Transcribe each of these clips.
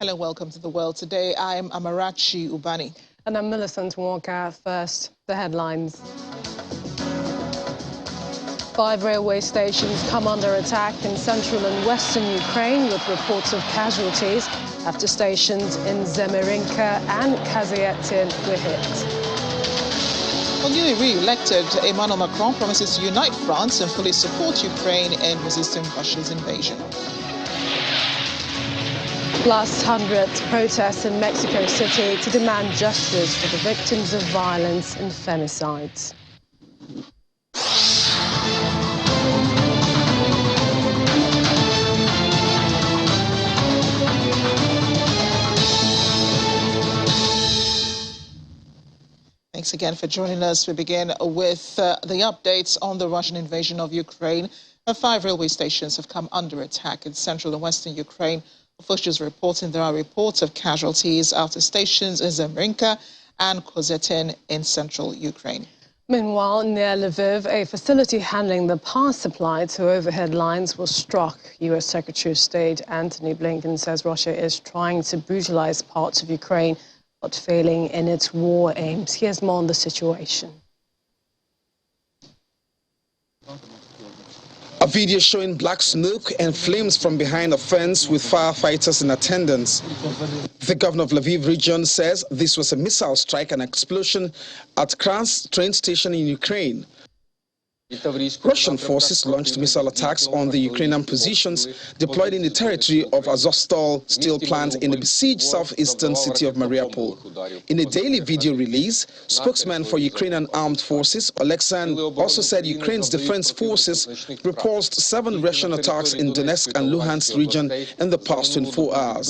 Hello, welcome to The World Today. I'm Amarachi Ubani. And I'm Millicent Walker. First, the headlines. 5 railway stations come under attack in central and western Ukraine, with reports of casualties after stations in Zemerinka and Kazietin were hit. Well, newly re-elected Emmanuel Macron promises to unite France and fully support Ukraine in resisting Russia's invasion. Plus 100 protests in Mexico City to demand justice for the victims of violence and femicides. Thanks again for joining us. We begin with the updates on the Russian invasion of Ukraine. 5 railway stations have come under attack in central and western Ukraine. Officials reporting there are reports of casualties after stations in Zemerinka and Kazietin in central Ukraine. Meanwhile, near Lviv, a facility handling the power supply to overhead lines was struck. U.S. Secretary of State Antony Blinken says Russia is trying to brutalize parts of Ukraine, but failing in its war aims. Here's more on the situation. A video showing black smoke and flames from behind a fence with firefighters in attendance. The governor of Lviv region says this was a missile strike and explosion at Krans train station in Ukraine. Russian forces launched missile attacks on the Ukrainian positions deployed in the territory of Azovstal steel plant in the besieged southeastern city of Mariupol. In a daily video release, spokesman for Ukrainian armed forces, Oleksandr, also said Ukraine's defense forces repulsed 7 Russian attacks in Donetsk and Luhansk region in the past 24 hours.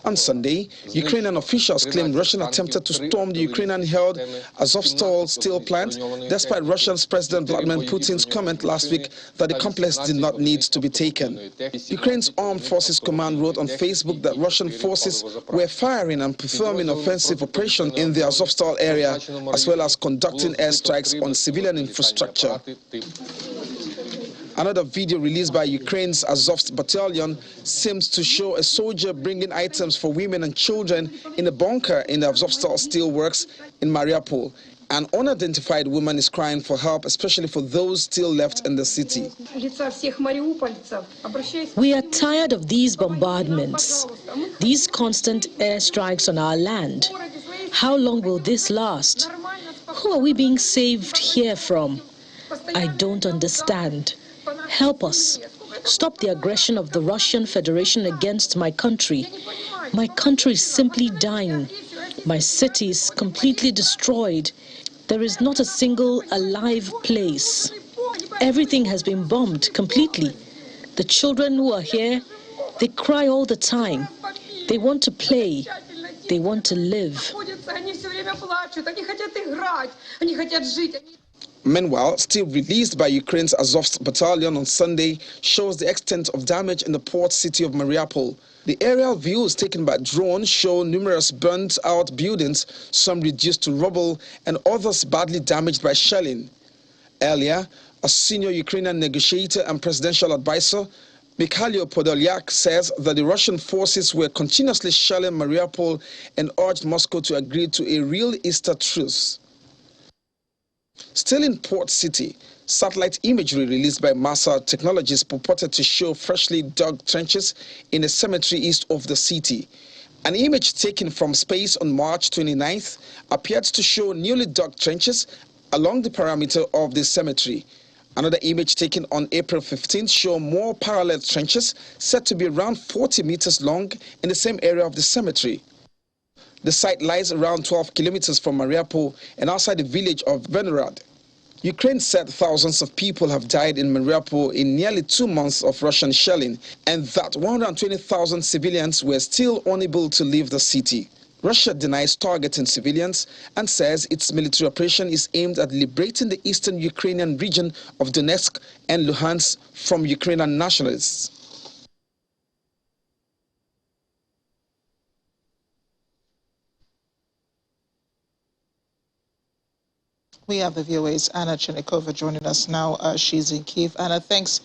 On Sunday, Ukrainian officials claimed Russia attempted to storm the Ukrainian-held Azovstal steel plant, despite Russia's President Vladimir Putin's comment last week that the complex did not need to be taken. Ukraine's Armed Forces Command wrote on Facebook that Russian forces were firing and performing offensive operations in the Azovstal area, as well as conducting airstrikes on civilian infrastructure. Another video released by Ukraine's Azov battalion seems to show a soldier bringing items for women and children in a bunker in the Azovstal steelworks in Mariupol. An unidentified woman is crying for help, especially for those still left in the city. We are tired of these bombardments, these constant airstrikes on our land. How long will this last? Who are we being saved here from? I don't understand. Help us. Stop the aggression of the Russian Federation against my country. My country is simply dying. My city is completely destroyed. There is not a single alive place. Everything has been bombed completely. The children who are here, they cry all the time. They want to play. They want to live. Meanwhile, still released by Ukraine's Azov battalion on Sunday, shows the extent of damage in the port city of Mariupol. The aerial views taken by drone show numerous burnt-out buildings, some reduced to rubble and others badly damaged by shelling. Earlier, a senior Ukrainian negotiator and presidential advisor, Mikhailo Podolyak, says that the Russian forces were continuously shelling Mariupol and urged Moscow to agree to a real Easter truce. Still in Port City, satellite imagery released by Massa Technologies purported to show freshly dug trenches in a cemetery east of the city. An image taken from space on March 29th appeared to show newly dug trenches along the perimeter of the cemetery. Another image taken on April 15th showed more parallel trenches said to be around 40 meters long in the same area of the cemetery. The site lies around 12 kilometers from Mariupol and outside the village of Venerad. Ukraine said thousands of people have died in Mariupol in nearly 2 months of Russian shelling, and that 120,000 civilians were still unable to leave the city. Russia denies targeting civilians and says its military operation is aimed at liberating the eastern Ukrainian region of Donetsk and Luhansk from Ukrainian nationalists. We have the VOA's Anna Chenikova joining us now. She's in Kyiv. Anna, thanks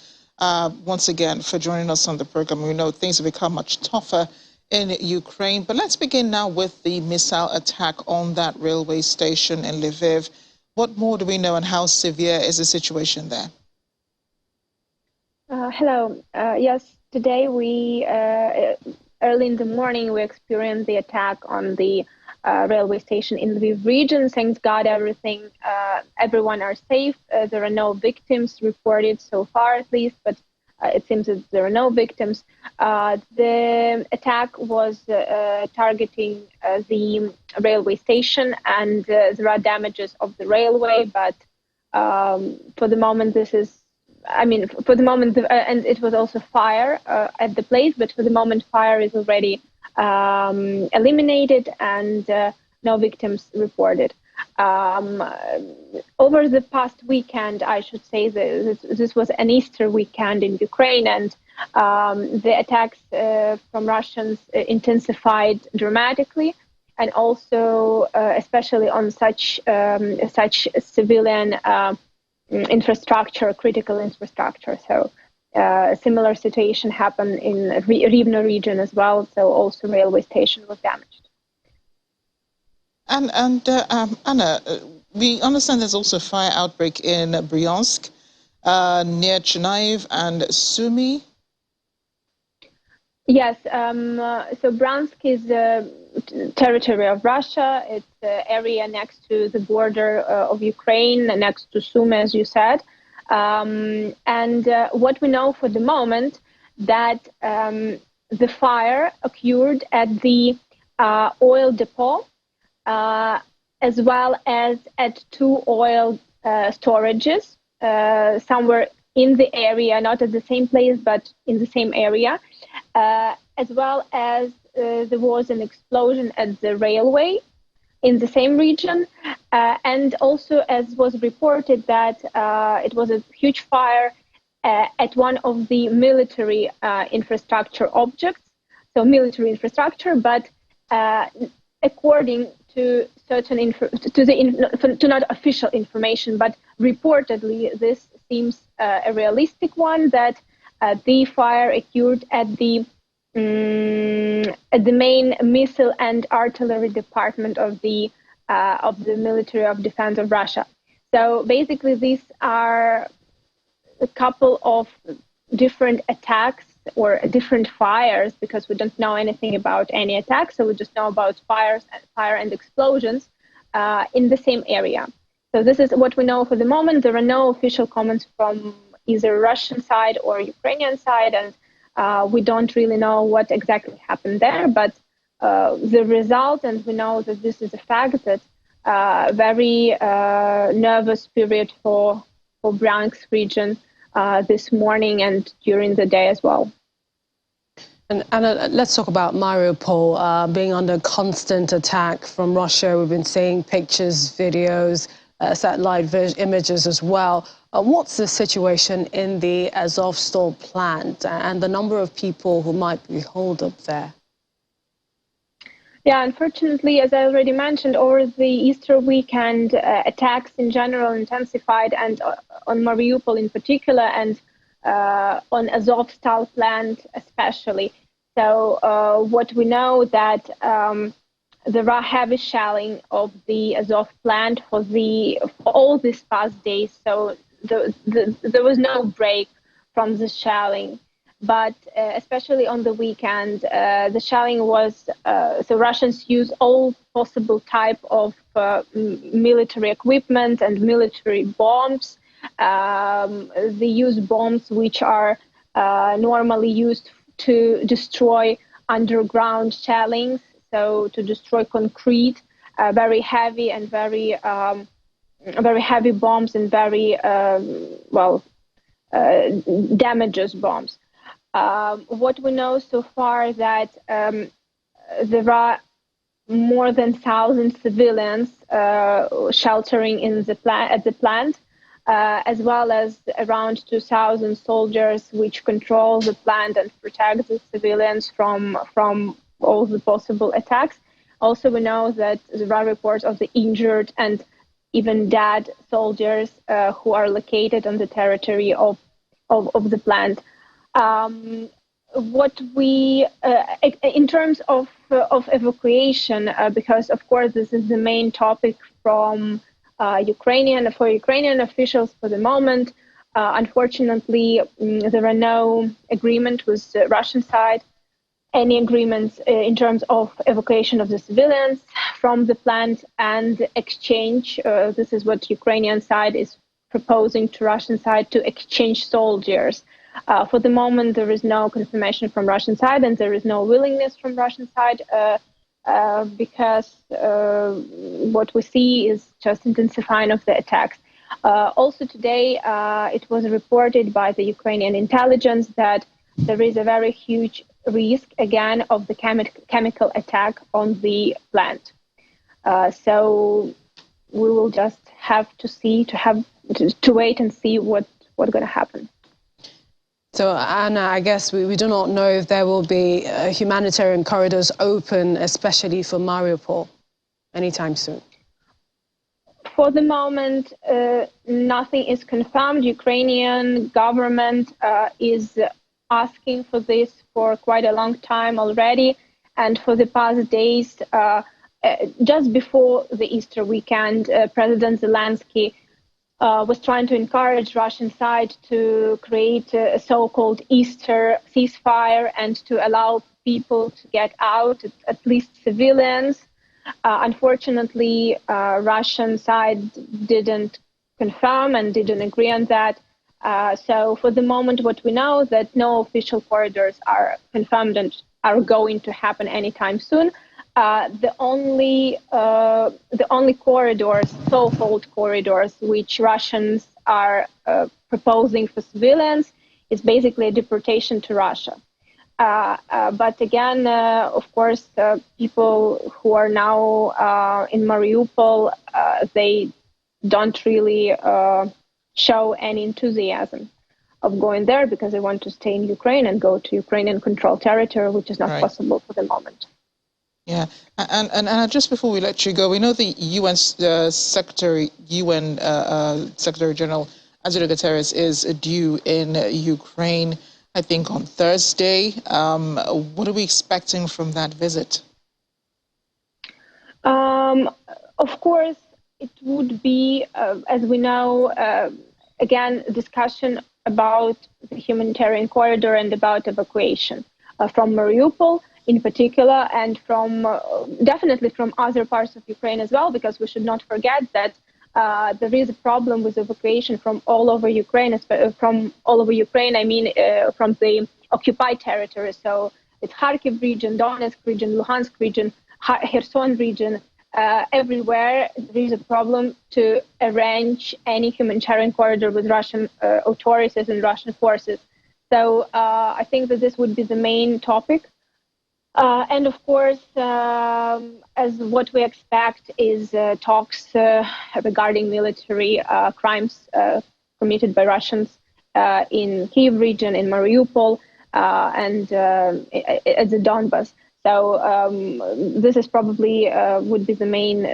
once again for joining us on the program. We know things have become much tougher in Ukraine. But let's begin now with the missile attack on that railway station in Lviv. What more do we know and how severe is the situation there? Hello. Yes, today early in the morning, we experienced the attack on the railway station in the Lviv region. Thank God, everyone are safe. There are no victims reported so far, at least, but it seems that there are no victims. The attack was targeting the railway station, and there are damages of the railway, but for the moment, for the moment, and it was also fire at the place, but for the moment, fire is already eliminated and no victims reported. Over the past weekend, I should say that this was an Easter weekend in Ukraine, and the attacks from Russians intensified dramatically, and also especially on such civilian infrastructure, critical infrastructure. So a similar situation happened in Rivne region as well. So also railway station was damaged. And Anna, we understand there's also a fire outbreak in Bryansk, near Chernihiv and Sumy. Yes, so Bryansk is the territory of Russia. It's the area next to the border of Ukraine, next to Sumy, as you said. And what we know for the moment, that the fire occurred at the oil depot, as well as at two oil storages, somewhere in the area, not at the same place, but in the same area, as well as there was an explosion at the railway in the same region, and also as was reported that it was a huge fire at one of the military infrastructure objects, so military infrastructure, but according to certain to not official information, but reportedly this seems a realistic one, that the fire occurred at the main missile and artillery department of the Military of Defense of Russia. So basically, these are a couple of different attacks or different fires, because we don't know anything about any attacks, so we just know about fire and explosions in the same area. So this is what we know for the moment. There are no official comments from either Russian side or Ukrainian side, and we don't really know what exactly happened there. But the result, and we know that this is a fact, that very nervous period for Bryansk region this morning and during the day as well. And Anna, let's talk about Mariupol being under constant attack from Russia. We've been seeing pictures, videos, satellite images as well. What's the situation in the Azovstal plant and the number of people who might be holed up there? Yeah, unfortunately, as I already mentioned, over the Easter weekend, attacks in general intensified, and on Mariupol in particular, and on Azovstal plant especially. So what we know that there are heavy shelling of the Azov plant for all these past days. So there was no break from the shelling. But especially on the weekend, the shelling was, so Russians use all possible type of military equipment and military bombs. They use bombs which are normally used to destroy underground shellings, so to destroy concrete, very heavy and very heavy bombs, and very damages bombs. What we know so far is that there are more than 1,000 civilians sheltering in at the plant, as well as around 2,000 soldiers which control the plant and protect the civilians from all the possible attacks. Also, we know that there are reports of the injured and even dead soldiers who are located on the territory of the plant. what we, in terms of evacuation, because of course this is the main topic from Ukrainian officials for the moment. Unfortunately, there are no agreement with the Russian side, any agreements in terms of evacuation of the civilians from the plant and exchange. This is what Ukrainian side is proposing to Russian side, to exchange soldiers. For the moment, there is no confirmation from Russian side, and there is no willingness from Russian side because what we see is just intensifying of the attacks. Also today, it was reported by the Ukrainian intelligence that there is a very huge risk again of the chemical attack on the plant. So we will just have to see, to wait and see what's going to happen. So, Anna, I guess we do not know if there will be humanitarian corridors open, especially for Mariupol, anytime soon. For the moment, nothing is confirmed. Ukrainian government is asking for this for quite a long time already. And for the past days, just before the Easter weekend, President Zelensky was trying to encourage Russian side to create a so-called Easter ceasefire and to allow people to get out, at least civilians. Unfortunately, Russian side didn't confirm and didn't agree on that. So for the moment, what we know that no official corridors are confirmed and are going to happen anytime soon. The only corridors, so-called corridors, which Russians are proposing for civilians, is basically a deportation to Russia. But again, of course, people who are now in Mariupol, they don't really show any enthusiasm of going there because they want to stay in Ukraine and go to Ukrainian-controlled territory, which is not possible for the moment. Yeah, and just before we let you go, we know the UN Secretary General Antonio Guterres is due in Ukraine, I think, on Thursday. What are we expecting from that visit? Of course, it would be, as we know, again, discussion about the humanitarian corridor and about evacuation from Mariupol in particular, and from definitely from other parts of Ukraine as well, because we should not forget that there is a problem with evacuation from all over Ukraine. From all over Ukraine, I mean from the occupied territory. So it's Kharkiv region, Donetsk region, Luhansk region, Kherson region. Everywhere there is a problem to arrange any humanitarian corridor with Russian authorities and Russian forces. So I think that this would be the main topic. And of course, as what we expect is talks regarding military crimes committed by Russians in Kyiv region, in Mariupol, and at the Donbas. So this is probably would be the main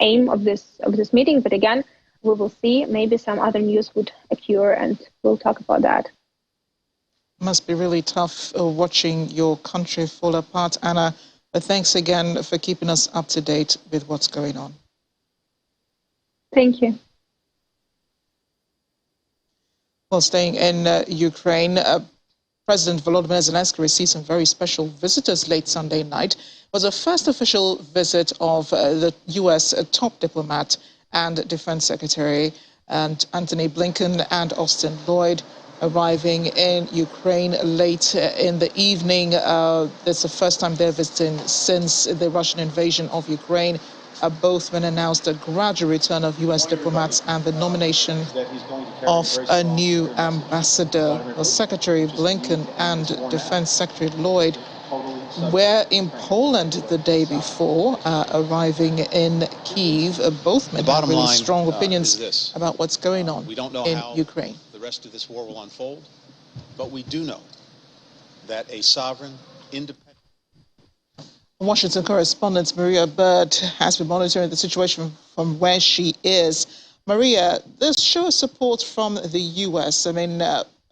aim of this meeting. But again, we will see. Maybe some other news would occur, and we'll talk about that. Must be really tough watching your country fall apart, Anna. But thanks again for keeping us up to date with what's going on. Thank you. Well, staying in Ukraine, President Volodymyr Zelensky received some very special visitors late Sunday night. It was the first official visit of the U.S. top diplomat and Defense Secretary and Antony Blinken and Austin Lloyd arriving in Ukraine late in the evening. It's the first time they're visiting since the Russian invasion of Ukraine. Both men announced a gradual return of U.S. diplomats and the nomination of a new ambassador. Secretary Blinken and Defense Secretary Lloyd were in Poland the day before, arriving in Kyiv. Both men have really strong opinions about what's going on in Ukraine. The rest of this war will unfold, but we do know that a sovereign, independent... Washington correspondent Maria Bird has been monitoring the situation from where she is. Maria, this shows support from the U.S. I mean,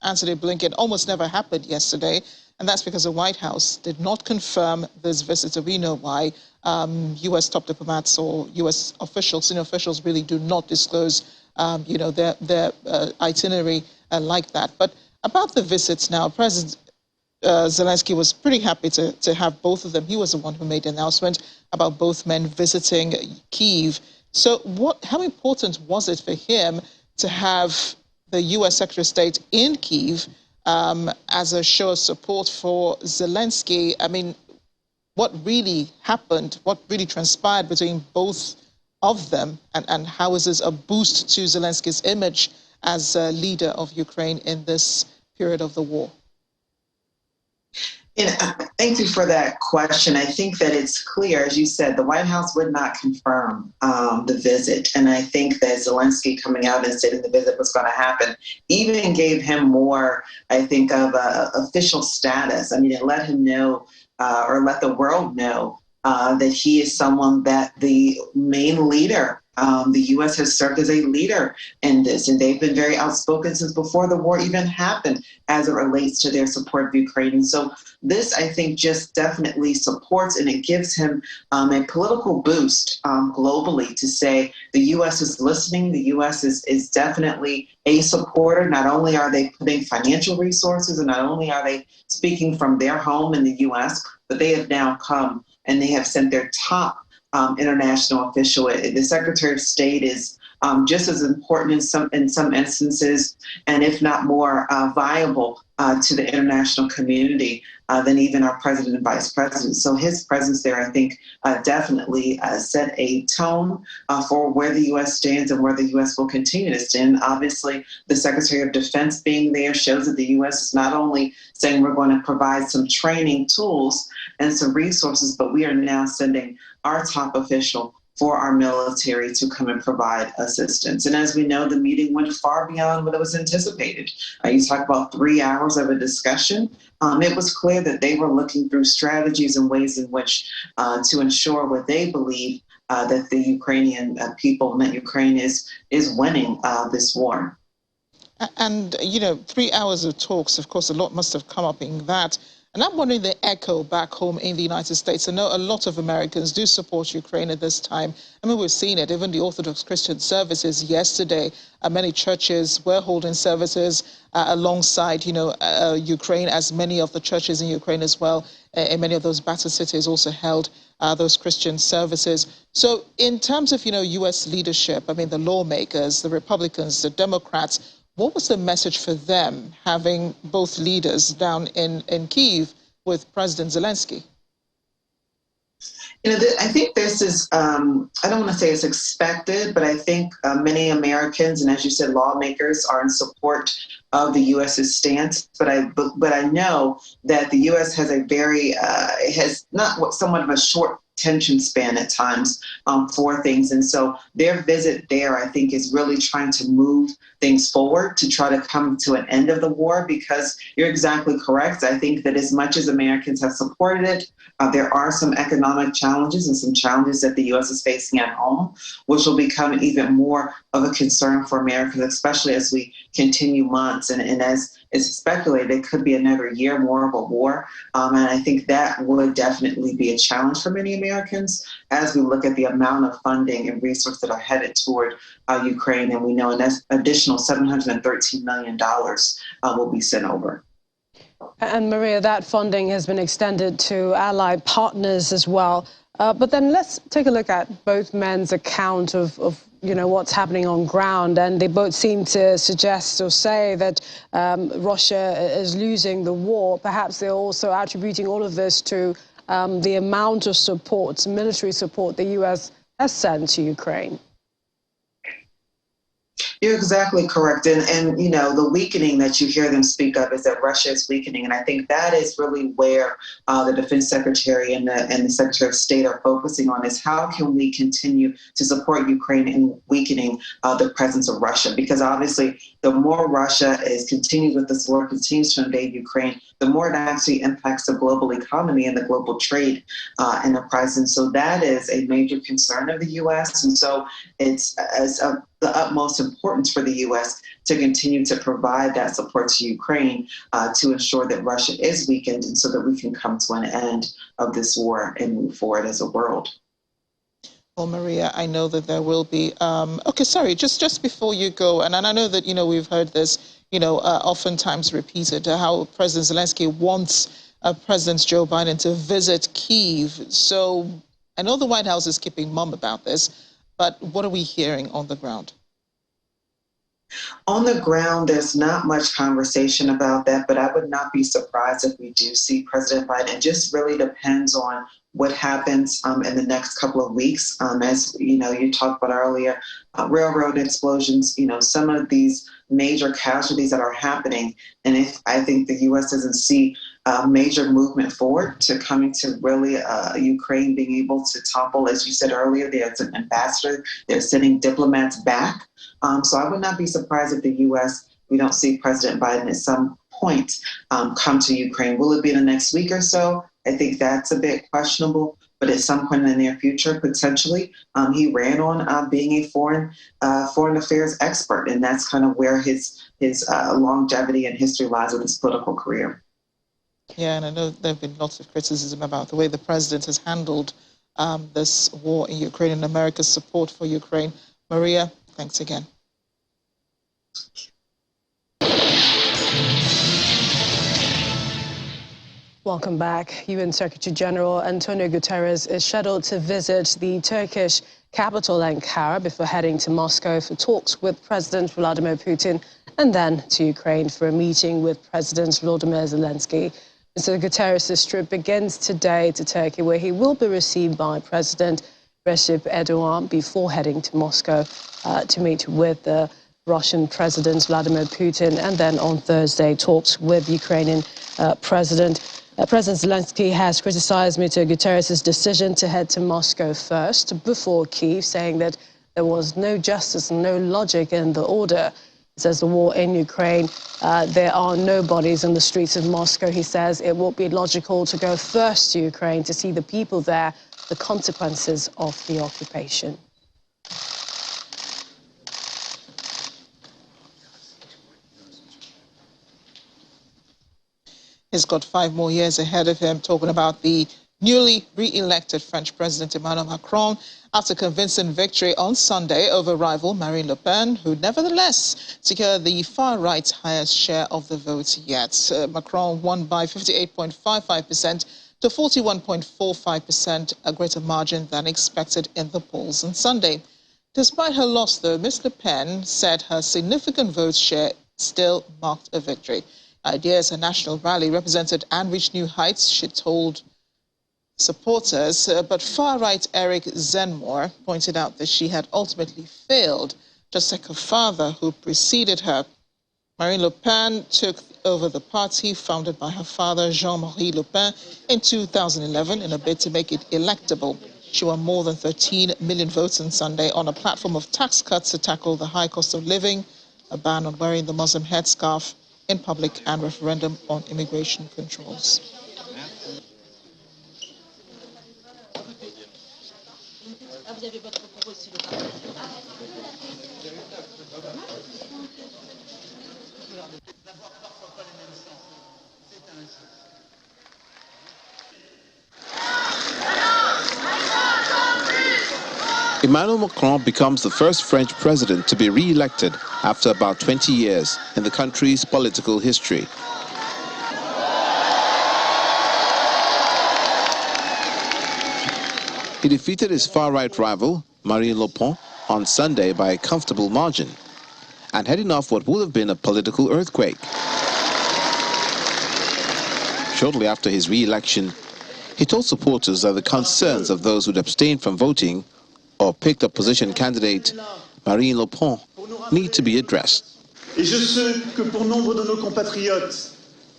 Antony Blinken almost never happened yesterday, and that's because the White House did not confirm this visit. We know why. U.S. top diplomats or U.S. officials, senior officials, really do not disclose, their itinerary like that. But about the visits now, President Zelensky was pretty happy to have both of them. He was the one who made the announcement about both men visiting Kyiv. So how important was it for him to have the U.S. Secretary of State in Kyiv as a show of support for Zelensky? I mean, what really happened, what really transpired between both of them, and how is this a boost to Zelensky's image as a leader of Ukraine in this period of the war? Thank you for that question. I think that it's clear, as you said, the White House would not confirm the visit. And I think that Zelensky coming out and saying the visit was going to happen even gave him more, I think, of official status. I mean, it let him know or let the world know that he is someone that the main leader, the U.S. has served as a leader in this, and they've been very outspoken since before the war even happened as it relates to their support of Ukraine. And so this, I think, just definitely supports and it gives him a political boost globally to say the U.S. is listening, the U.S. is definitely a supporter. Not only are they putting financial resources and not only are they speaking from their home in the U.S., but they have now come and they have sent their top international official. The Secretary of State is just as important in some instances, and if not more viable to the international community than even our president and vice president. So his presence there, I think, definitely set a tone for where the U.S. stands and where the U.S. will continue to stand. Obviously, the Secretary of Defense being there shows that the U.S. is not only saying we're going to provide some training tools and some resources, but we are now sending our top official for our military to come and provide assistance. And as we know, the meeting went far beyond what was anticipated. You talk about 3 hours of a discussion. It was clear that they were looking through strategies and ways in which to ensure what they believe that the Ukrainian people and that Ukraine is winning this war. And, 3 hours of talks, of course, a lot must have come up in that. And I'm wondering the echo back home in the United States. I know a lot of Americans do support Ukraine at this time. I mean, we've seen it. Even the Orthodox Christian services yesterday, many churches were holding services alongside, Ukraine, as many of the churches in Ukraine as well, in many of those battered cities also held those Christian services. So in terms of, U.S. leadership, I mean, the lawmakers, the Republicans, the Democrats, what was the message for them, having both leaders down in Kyiv with President Zelensky? I think this is, I don't want to say it's expected, but I think many Americans, and as you said, lawmakers are in support of the U.S.'s stance. But I know that the U.S. has somewhat of a short attention span at times for things. And so their visit there, I think, is really trying to move things forward to try to come to an end of the war, because you're exactly correct. I think that as much as Americans have supported it, there are some economic challenges and some challenges that the U.S. is facing at home, which will become even more of a concern for Americans, especially as we continue months. And as is speculated, it could be another year more of a war. And I think that would definitely be a challenge for many Americans as we look at the amount of funding and resources that are headed toward Ukraine. And we know an additional $713 million will be sent over. And Maria, that funding has been extended to allied partners as well. But then let's take a look at both men's account of what's happening on ground. And they both seem to suggest or say that Russia is losing the war. Perhaps they're also attributing all of this to the amount of support, military support, the U.S. has sent to Ukraine. You're exactly correct. And the weakening that you hear them speak of is that Russia is weakening. And I think that is really where the Defense Secretary and the Secretary of State are focusing on, is how can we continue to support Ukraine in weakening the presence of Russia? Because obviously, the more Russia continues with this war, continues to invade Ukraine, the more it actually impacts the global economy and the global trade enterprise. And so that is a major concern of the U.S. And so it's the utmost importance for the U.S. to continue to provide that support to Ukraine to ensure that Russia is weakened and so that we can come to an end of this war and move forward as a world. Well, Maria, I know that there will be, just before you go, and I know that, we've heard this, oftentimes repeated, how President Zelensky wants President Joe Biden to visit Kyiv. So I know the White House is keeping mum about this, but what are we hearing on the ground? On the ground, there's not much conversation about that, but I would not be surprised if we do see President Biden. It just really depends on what happens in the next couple of weeks. As you talked about earlier, railroad explosions, some of these major casualties that are happening. And if I think the U.S. doesn't see major movement forward to coming to really Ukraine being able to topple, as you said earlier, there's an ambassador, they're sending diplomats back. So I would not be surprised if the U.S., we don't see President Biden at some point come to Ukraine. Will it be in the next week or so? I think that's a bit questionable, but at some point in the near future, potentially. He ran on being a foreign affairs expert, and that's kind of where his longevity and history lies with his political career. Yeah, and I know there have been lots of criticism about the way the president has handled this war in Ukraine and America's support for Ukraine. Maria, thanks again. Welcome back. UN Secretary General Antonio Guterres is scheduled to visit the Turkish capital Ankara before heading to Moscow for talks with President Vladimir Putin and then to Ukraine for a meeting with President Volodymyr Zelensky. Mr. Guterres' trip begins today to Turkey, where he will be received by President Recep Erdogan before heading to Moscow to meet with the Russian President Vladimir Putin, and then on Thursday talks with Ukrainian President Zelensky has criticized Mr. Guterres' decision to head to Moscow first before Kyiv, saying that there was no justice and no logic in the order. He says the war in Ukraine, there are no bodies in the streets of Moscow. He says it will be logical to go first to Ukraine to see the people there, the consequences of the occupation. He's got 5 more years ahead of him, talking about the newly re-elected French President Emmanuel Macron after convincing victory on Sunday over rival Marine Le Pen, who nevertheless secured the far-right's highest share of the vote yet. Macron won by 58.55% to 41.45%, a greater margin than expected in the polls on Sunday. Despite her loss, though, Ms. Le Pen said her significant vote share still marked a victory. Ideas, a national rally, represented and reached new heights, she told supporters. But far-right Eric Zemmour pointed out that she had ultimately failed, just like her father, who preceded her. Marine Le Pen took over the party founded by her father, Jean-Marie Le Pen, in 2011 in a bid to make it electable. She won more than 13 million votes on Sunday on a platform of tax cuts to tackle the high cost of living, a ban on wearing the Muslim headscarf in public, and referendum on immigration controls. Emmanuel Macron becomes the first French president to be re-elected after about 20 years in the country's political history. He defeated his far-right rival, Marine Le Pen, on Sunday by a comfortable margin, and heading off what would have been a political earthquake. Shortly after his re-election, he told supporters that the concerns of those who'd abstained from voting or picked opposition candidate Marine Le Pen need to be addressed.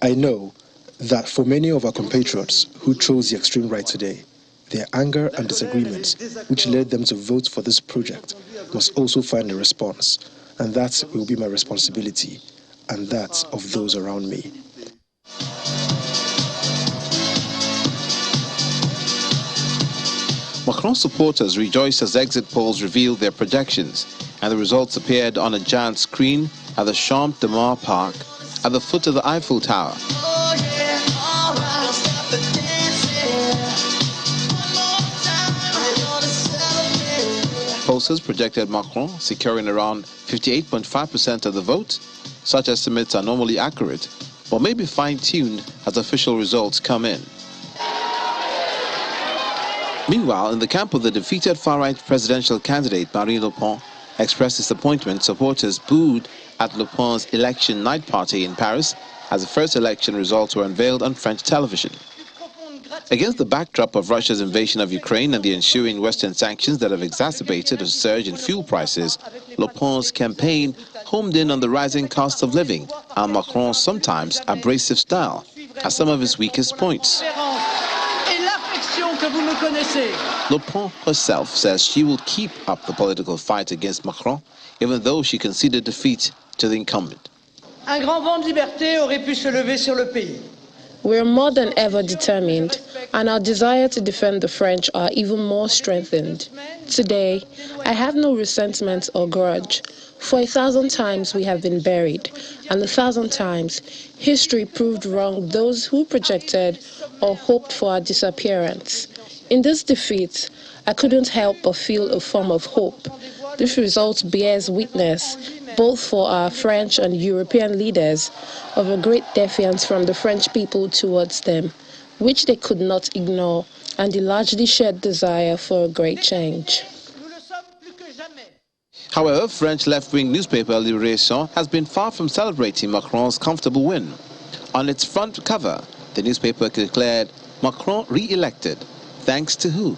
I know that for many of our compatriots who chose the extreme right today, their anger and disagreements, which led them to vote for this project, must also find a response, and that will be my responsibility, and that of those around me. Macron supporters rejoiced as exit polls revealed their projections, and the results appeared on a giant screen at the Champ de Mars Park at the foot of the Eiffel Tower. Pollsters projected Macron securing around 58.5% of the vote. Such estimates are normally accurate, but may be fine-tuned as official results come in. Meanwhile, in the camp of the defeated far-right presidential candidate Marine Le Pen expressed disappointment, supporters booed at Le Pen's election night party in Paris as the first election results were unveiled on French television. Against the backdrop of Russia's invasion of Ukraine and the ensuing Western sanctions that have exacerbated a surge in fuel prices, Le Pen's campaign homed in on the rising cost of living and Macron's sometimes abrasive style as some of his weakest points. Le Pen herself says she will keep up the political fight against Macron, even though she conceded defeat to the incumbent. Un grand vent de liberté aurait pu se lever sur le pays. We're more than ever determined, and our desire to defend the French are even more strengthened. Today, I have no resentment or grudge. For 1,000 times we have been buried, and 1,000 times history proved wrong those who projected or hoped for our disappearance. In this defeat, I couldn't help but feel a form of hope. This result bears witness, both for our French and European leaders, of a great defiance from the French people towards them, which they could not ignore, and the largely shared desire for a great change. However, French left-wing newspaper Libération has been far from celebrating Macron's comfortable win. On its front cover, the newspaper declared, "Macron re-elected. Thanks to who?"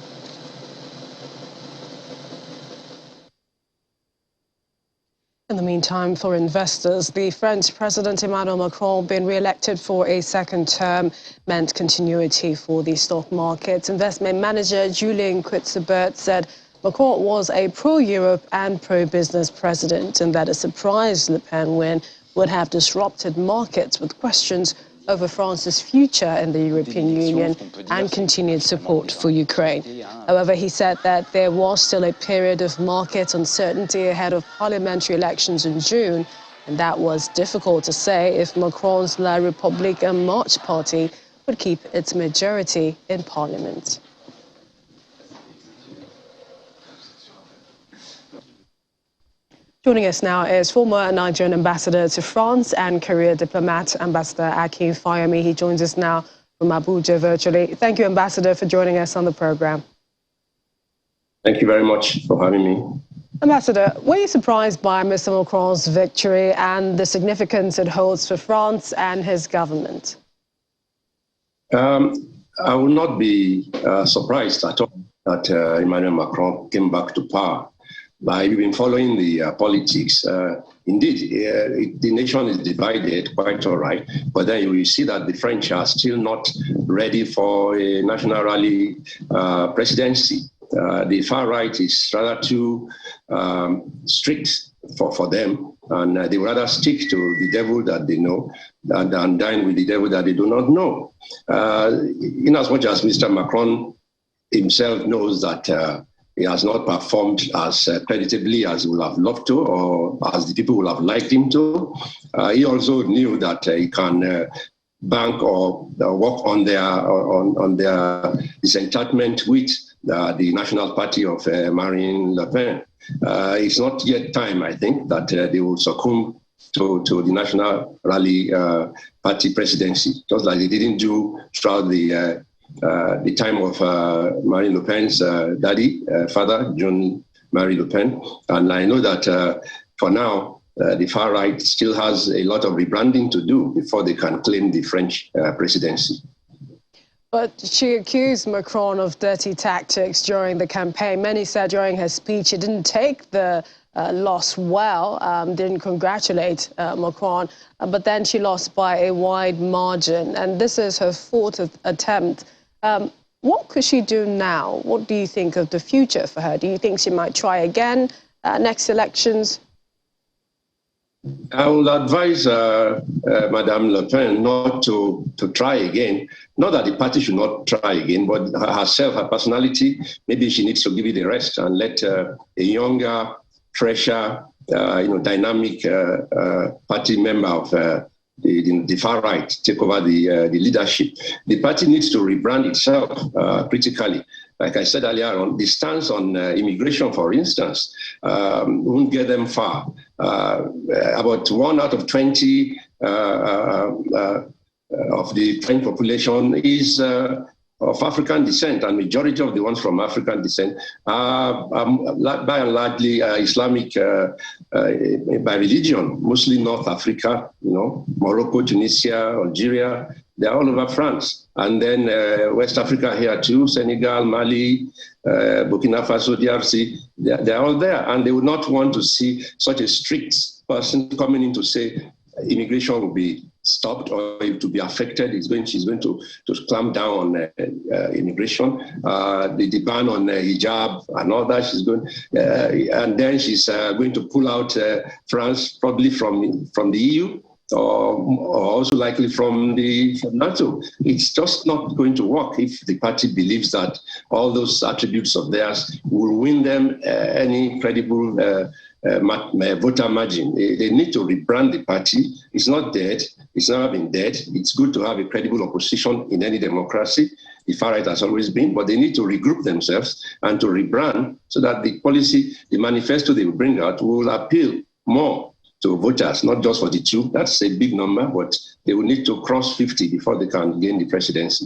In the meantime, for investors, the French President Emmanuel Macron being re-elected for a second term meant continuity for the stock market. Investment manager Julien Quitzebert said Macron was a pro-Europe and pro-business president and that a surprise Le Pen win would have disrupted markets with questions over France's future in the European Union and continued support for Ukraine. However, he said that there was still a period of market uncertainty ahead of parliamentary elections in June, and that was difficult to say if Macron's La République En Marche party would keep its majority in parliament. Joining us now is former Nigerian ambassador to France and career diplomat, Ambassador Akin Fayomi. He joins us now from Abuja virtually. Thank you, Ambassador, for joining us on the program. Thank you very much for having me. Ambassador, were you surprised by Mr. Macron's victory and the significance it holds for France and his government? I will not be surprised at all that Emmanuel Macron came back to power. I've been following the politics. Indeed, the nation is divided, quite all right, but then you will see that the French are still not ready for a national rally presidency. The far right is rather too strict for them, and they would rather stick to the devil that they know than dine with the devil that they do not know. In as much as Mr. Macron himself knows that he has not performed as creditably as he would have loved to, or as the people would have liked him to. He also knew that he can bank or work on their disenchantment with the National Party of Marine Le Pen. It's not yet time, I think, that they will succumb to the National Rally Party presidency, just like they didn't do throughout the time of Marine Le Pen's father, Jean-Marie Le Pen. And I know that for now, the far right still has a lot of rebranding to do before they can claim the French presidency. But she accused Macron of dirty tactics during the campaign. Many said during her speech she didn't take the loss well, didn't congratulate Macron, but then she lost by a wide margin. And this is her fourth attempt. What could she do now? What do you think of the future for her? Do you think she might try again next elections? I would advise Madame Le Pen not to try again. Not that the party should not try again, but herself, her personality, maybe she needs to give it a rest and let a younger fresher, dynamic party member of the far right take over the leadership. The party needs to rebrand itself critically. Like I said earlier on, the stance on immigration, for instance, won't get them far. About 1 out of 20 of the French population is of African descent, and majority of the ones from African descent are by and largely Islamic by religion, mostly North Africa, Morocco, Tunisia, Algeria. They're all over France. And then West Africa here too, Senegal, Mali, Burkina Faso, DRC, they're all there. And they would not want to see such a strict person coming in to say immigration will be stopped or to be affected. She's going to clamp down on immigration, the ban on hijab and all that. She's going, and then she's going to pull out France probably from the EU. Or also likely from NATO. It's just not going to work if the party believes that all those attributes of theirs will win them any credible voter margin. They need to rebrand the party. It's not dead. It's never been dead. It's good to have a credible opposition in any democracy. The far right has always been, but they need to regroup themselves and to rebrand so that the policy, the manifesto they will bring out will appeal more to voters, not just for the two. That's a big number, but they will need to cross 50 before they can gain the presidency.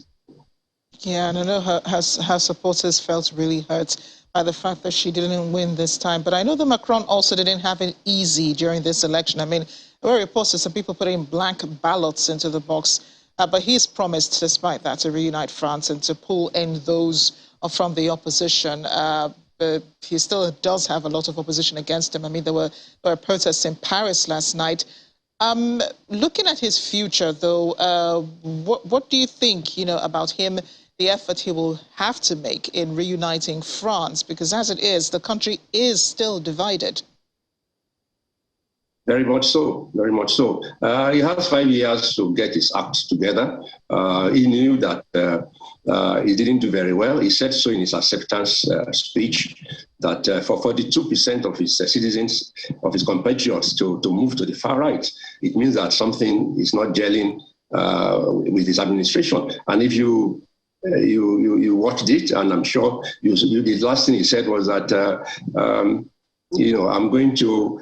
Yeah, and I know her supporters felt really hurt by the fact that she didn't win this time. But I know that Macron also didn't have it easy during this election. I mean, there were reports of some people putting blank ballots into the box, but he's promised, despite that, to reunite France and to pull in those from the opposition. But he still does have a lot of opposition against him. I mean, there were protests in Paris last night. Looking at his future, though, what do you think, about him, the effort he will have to make in reuniting France? Because as it is, the country is still divided. Very much so, very much so. He has 5 years to get his act together. He knew that he didn't do very well. He said so in his acceptance speech that for 42% of his citizens, of his compatriots, to move to the far right, it means that something is not gelling with his administration. And if you watched it, and I'm sure the last thing he said was that I'm going to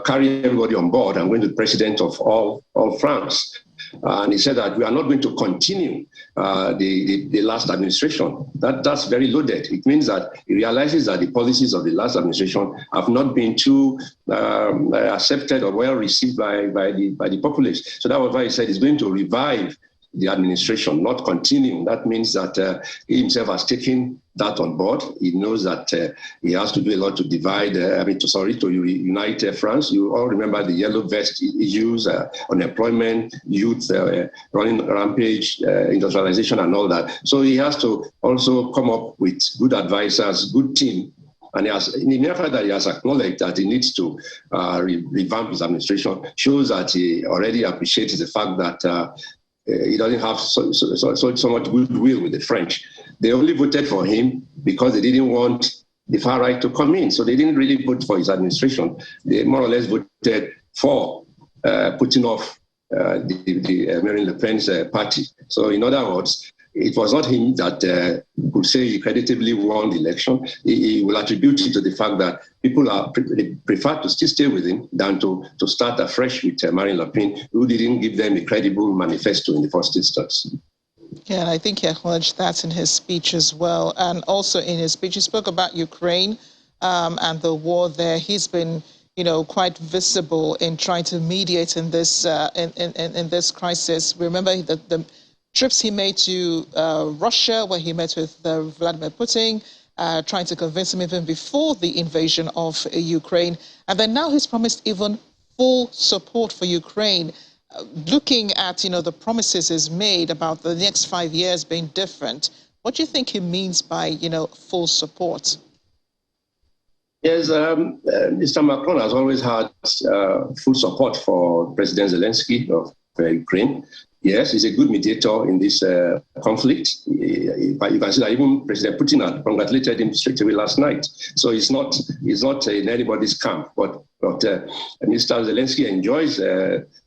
carry everybody on board. I'm going to be president of all France. And he said that we are not going to continue the last administration. That's very loaded. It means that he realizes that the policies of the last administration have not been too accepted or well received by the populace. So that was why he said he's going to revive the administration, not continue. That means that he himself has taken that on board. He knows that he has to do a lot to divide, to unite France. You all remember the yellow vest issues, unemployment, youth, running rampage, industrialization and all that. So he has to also come up with good advisors, good team. And in the mere fact that he has acknowledged that he needs to revamp his administration shows that he already appreciates the fact that he doesn't have so much goodwill with the French. They only voted for him because they didn't want the far right to come in. So they didn't really vote for his administration. They more or less voted for putting off the Marine Le Pen's party. So in other words, it was not him that could say he creditably won the election. He will attribute it to the fact that people prefer to still stay with him than to start afresh with Marine Le Pen, who didn't give them a credible manifesto in the first instance. Yeah, and I think he acknowledged that in his speech as well. And also in his speech, he spoke about Ukraine and the war there. He's been, quite visible in trying to mediate in this in this crisis. Remember the trips he made to Russia, where he met with Vladimir Putin, trying to convince him even before the invasion of Ukraine. And then now he's promised even full support for Ukraine. Looking at, the promises he's made about the next 5 years being different, what do you think he means by, full support? Yes, Mr. Macron has always had full support for President Zelensky of Ukraine. yes, he's a good mediator in this conflict. You can see that even President Putin had congratulated him straight away last night. So he's not in anybody's camp. But Mr. Zelensky enjoys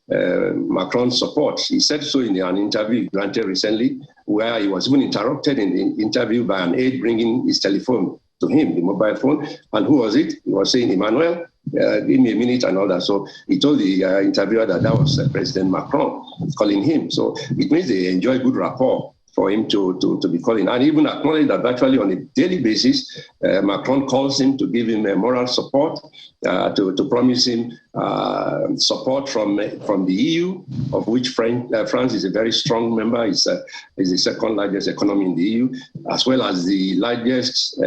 Macron's support. He said so in an interview he granted recently, where he was even interrupted in the interview by an aide bringing his telephone to him, the mobile phone. And who was it? He was saying, Emmanuel, give me a minute and all that. So he told the interviewer that was President Macron calling him. So it means they enjoy good rapport for him to be calling. And even acknowledge that virtually on a daily basis, Macron calls him to give him moral support, to promise him support from the EU, of which France is a very strong member. It's the second largest economy in the EU, as well as the largest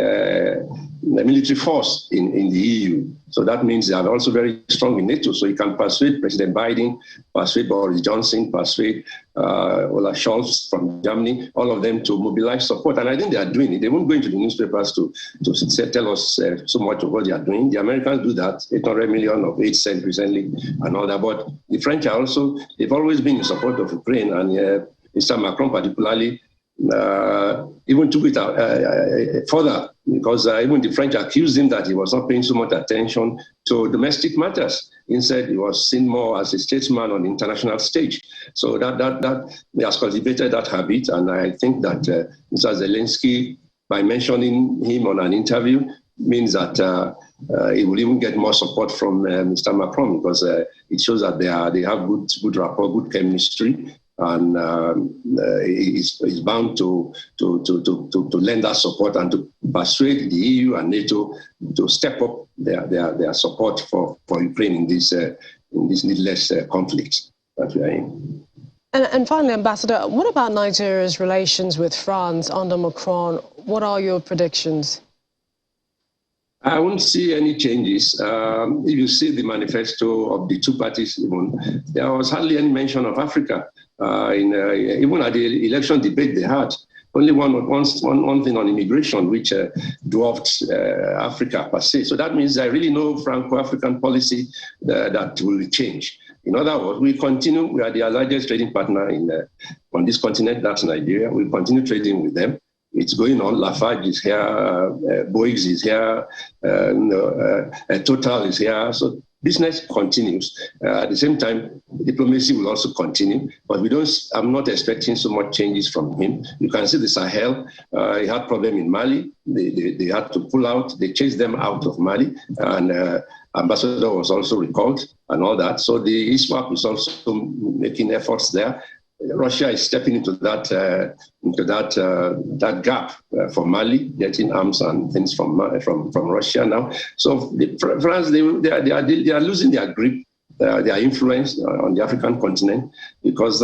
military force in the EU. So that means they are also very strong in NATO. So you can persuade President Biden, persuade Boris Johnson, persuade Olaf Scholz from Germany, all of them to mobilize support. And I think they are doing it. They won't go into the newspapers to tell us so much of what they are doing. The Americans do that, 800 million of aid sent recently and all that. But the French are also, they've always been in support of Ukraine. And Mr. Macron particularly even took it further, because even the French accused him that he was not paying so much attention to domestic matters. Instead, he was seen more as a statesman on the international stage. So that he has cultivated that habit, and I think that Mr. Zelensky, by mentioning him on an interview, means that he will even get more support from Mr. Macron, because it shows that they have good rapport, good chemistry. And is bound to lend that support and to persuade the EU and NATO to step up their support for Ukraine in this needless conflict that we are in. And finally, Ambassador, what about Nigeria's relations with France under Macron? What are your predictions? I won't see any changes. If you see the manifesto of the two parties, even, there was hardly any mention of Africa. Even at the election debate they had, only one thing on immigration, which dwarfed Africa per se. So that means there really no Franco-African policy that will change. In other words, we continue. We are their largest trading partner on this continent, that's Nigeria. We continue trading with them. It's going on. Lafarge is here, Boeing is here, Total is here. So business continues. At the same time, diplomacy will also continue, but I'm not expecting so much changes from him. You can see the Sahel, he had problem in Mali. They had to pull out. They chased them out of Mali, and ambassador was also recalled and all that. So the ISWAP is also making efforts there. Russia is stepping into that gap for Mali, getting arms and things from Russia now. So France, they are losing their grip, their influence on the African continent, because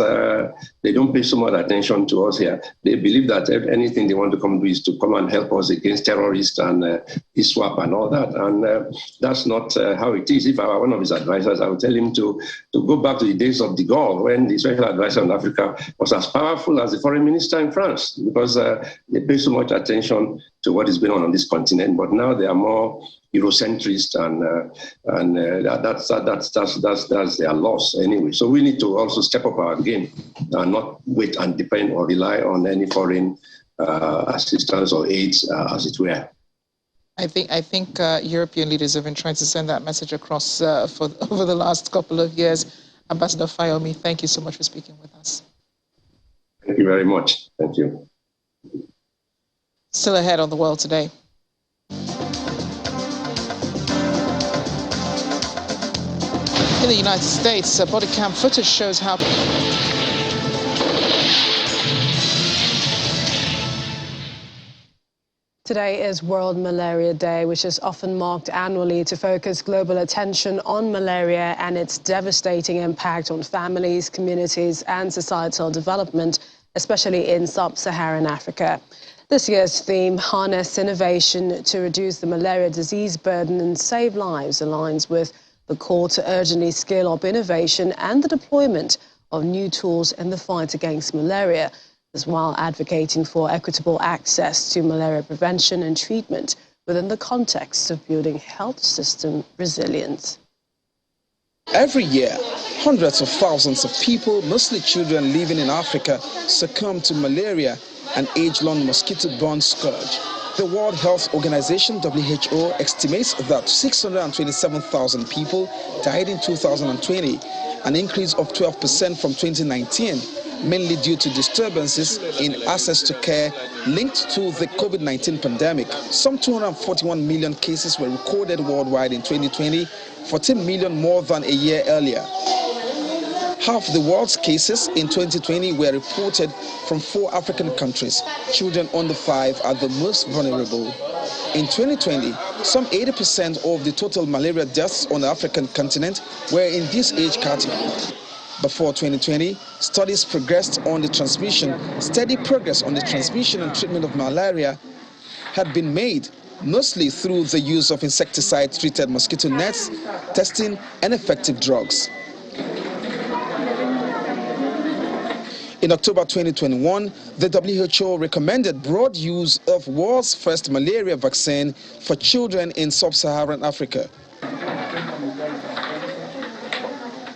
they don't pay so much attention to us here. They believe that if anything they want to come do is to come and help us against terrorists and ISWAP and all that. And that's not how it is. If I were one of his advisors, I would tell him to go back to the days of de Gaulle, when the special advisor on Africa was as powerful as the foreign minister in France, because they pay so much attention to what is going on this continent. But now they are more Eurocentrist, and that's their loss anyway. So we need to also step up our game and not wait and depend or rely on any foreign assistance or aid, as it were. I think European leaders have been trying to send that message across over the last couple of years. Ambassador Fayomi, thank you so much for speaking with us. Thank you very much. Thank you. Still ahead on The World Today. In the United States, body cam footage shows how... Today is World Malaria Day, which is often marked annually to focus global attention on malaria and its devastating impact on families, communities, and societal development, especially in sub-Saharan Africa. This year's theme, Harness Innovation to Reduce the Malaria Disease Burden and Save Lives, aligns with the call to urgently scale up innovation and the deployment of new tools in the fight against malaria, as well advocating for equitable access to malaria prevention and treatment within the context of building health system resilience. Every year, Hundreds of thousands of people, mostly children living in Africa, succumb to malaria, an age-long mosquito-borne scourge. The World Health Organization, WHO, estimates that 627,000 people died in 2020, an increase of 12% from 2019, mainly due to disturbances in access to care linked to the COVID-19 pandemic. Some 241 million cases were recorded worldwide in 2020, 14 million more than a year earlier. Half the world's cases in 2020 were reported from 4 African countries. Children under 5 are the most vulnerable. In 2020, some 80% of the total malaria deaths on the African continent were in this age category. Before 2020, studies progressed on the transmission, steady progress on the transmission and treatment of malaria had been made, mostly through the use of insecticide-treated mosquito nets, testing, and effective drugs. In October 2021, the WHO recommended broad use of world's first malaria vaccine for children in sub-Saharan Africa.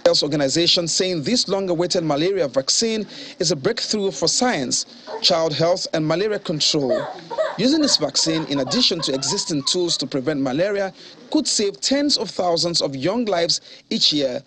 Health organization saying this long-awaited malaria vaccine is a breakthrough for science, child health, and malaria control. Using this vaccine, in addition to existing tools to prevent malaria, could save tens of thousands of young lives each year.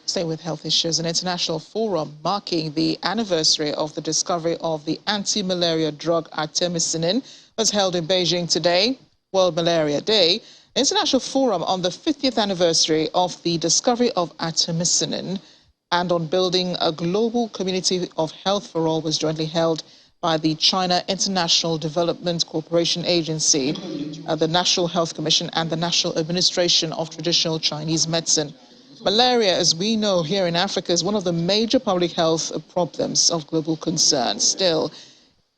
Stay with health issues. An international forum marking the anniversary of the discovery of the anti-malaria drug artemisinin was held in Beijing today, World Malaria Day. An international forum on the 50th anniversary of the discovery of artemisinin and on building a global community of health for all was jointly held by the China International Development Cooperation Agency, the National Health Commission, and the National Administration of Traditional Chinese Medicine. Malaria, as we know here in Africa, is one of the major public health problems of global concern. Still,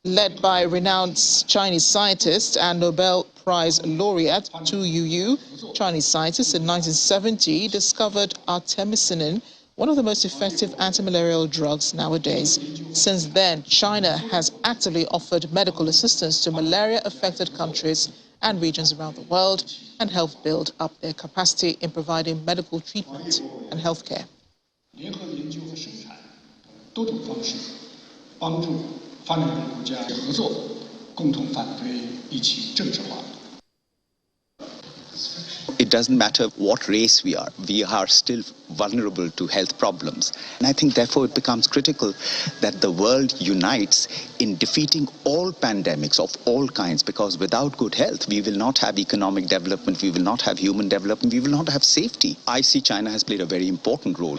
led by renowned Chinese scientist and Nobel Prize laureate Tu Youyou, Chinese scientists in 1970 discovered artemisinin, one of the most effective anti-malarial drugs nowadays. Since then, China has actively offered medical assistance to malaria-affected countries and regions around the world and help build up their capacity in providing medical treatment and health care. It doesn't matter what race we are still vulnerable to health problems. And I think therefore it becomes critical that the world unites in defeating all pandemics of all kinds, because without good health, we will not have economic development, we will not have human development, we will not have safety. I see China has played a very important role.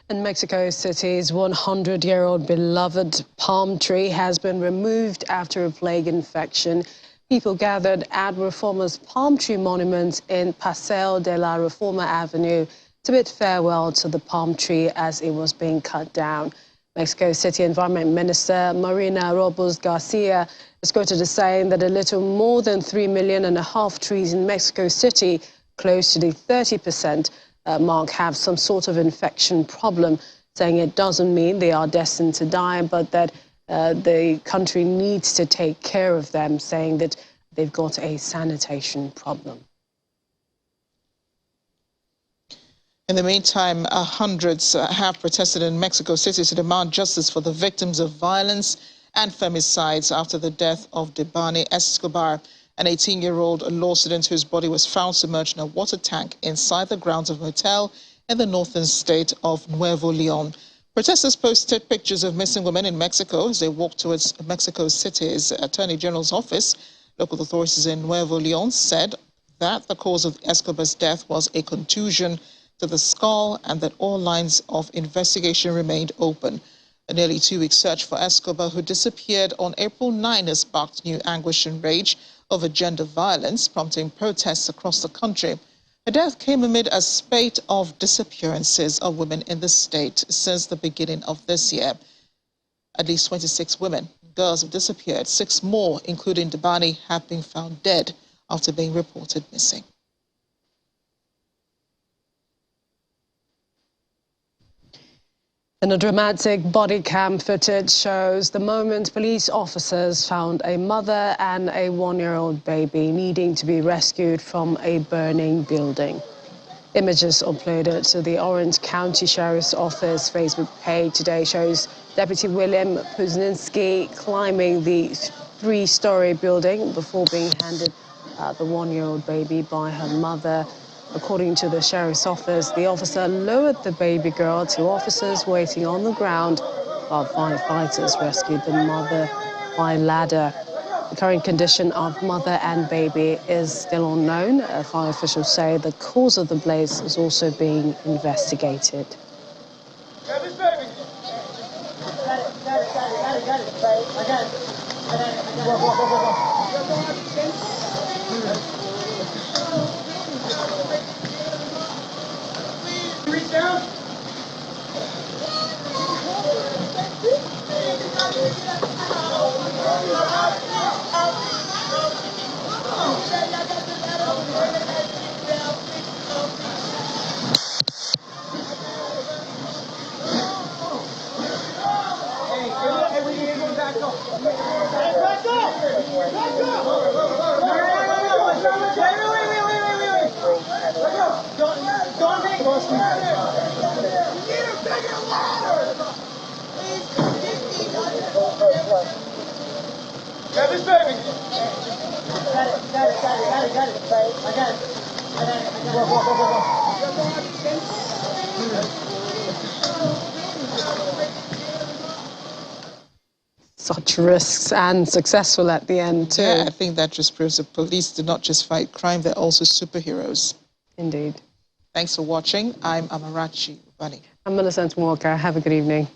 In Mexico City's 100-year-old beloved palm tree has been removed after a plague infection. People gathered at Reforma's palm tree monument in Paseo de la Reforma Avenue to bid farewell to the palm tree as it was being cut down. Mexico City Environment Minister Marina Robles Garcia is quoted as saying that a little more than 3.5 million trees in Mexico City, close to the 30% mark, have some sort of infection problem, saying it doesn't mean they are destined to die, but that the country needs to take care of them, saying that they've got a sanitation problem. In the meantime, hundreds have protested in Mexico City to demand justice for the victims of violence and femicides after the death of Debani Escobar, an 18-year-old law student whose body was found submerged in a water tank inside the grounds of a hotel in the northern state of Nuevo Leon. Protesters posted pictures of missing women in Mexico as they walked towards Mexico City's Attorney General's office. Local authorities in Nuevo Leon said that the cause of Escobar's death was a contusion to the skull and that all lines of investigation remained open. A nearly 2-week search for Escobar, who disappeared on April 9, has sparked new anguish and rage over gender violence, prompting protests across the country. Her death came amid a spate of disappearances of women in the state since the beginning of this year. At least 26 women and girls have disappeared. 6 more, including Debani, have been found dead after being reported missing. And a dramatic body cam footage shows the moment police officers found a mother and a one-year-old baby needing to be rescued from a burning building. Images uploaded to the Orange County Sheriff's Office Facebook page today shows Deputy William Puzninski climbing the three-story building before being handed the one-year-old baby by her mother. According to the Sheriff's Office, the officer lowered the baby girl to officers waiting on the ground while firefighters rescued the mother by ladder. The current condition of mother and baby is still unknown. Fire officials say the cause of the blaze is also being investigated. Grab this baby. Got it. I got it. Such risks and successful at the end too. Yeah, I think that just proves the police do not just fight crime, they're also superheroes. Indeed. Thanks for watching. I'm Amarachi Ubani. I'm Millicent Walker. Have a good evening.